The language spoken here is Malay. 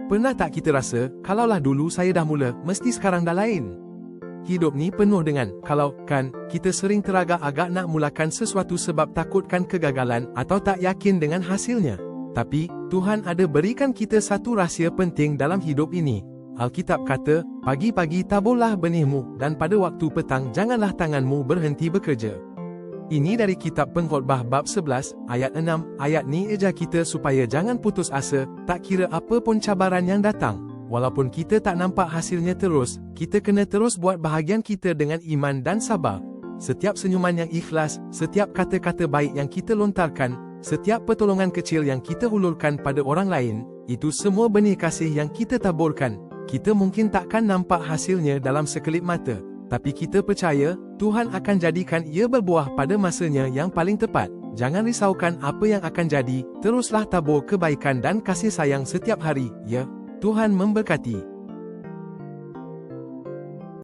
Pernah tak kita rasa, kalaulah dulu saya dah mula, mesti sekarang dah lain? Hidup ni penuh dengan kalau, kan. Kita sering teragak-agak nak mulakan sesuatu sebab takutkan kegagalan atau tak yakin dengan hasilnya. Tapi, Tuhan ada berikan kita satu rahsia penting dalam hidup ini. Alkitab kata, pagi-pagi taburlah benihmu, dan pada waktu petang janganlah tanganmu berhenti bekerja. Ini dari kitab Pengkhotbah bab 11, ayat 6. Ayat ni eja kita supaya jangan putus asa, tak kira apa pun cabaran yang datang. Walaupun kita tak nampak hasilnya terus, kita kena terus buat bahagian kita dengan iman dan sabar. Setiap senyuman yang ikhlas, setiap kata-kata baik yang kita lontarkan, setiap pertolongan kecil yang kita hulurkan pada orang lain, itu semua benih kasih yang kita taburkan. Kita mungkin takkan nampak hasilnya dalam sekelip mata, tapi kita percaya, Tuhan akan jadikan ia berbuah pada masanya yang paling tepat. Jangan risaukan apa yang akan jadi, teruslah tabur kebaikan dan kasih sayang setiap hari, ya. Tuhan memberkati.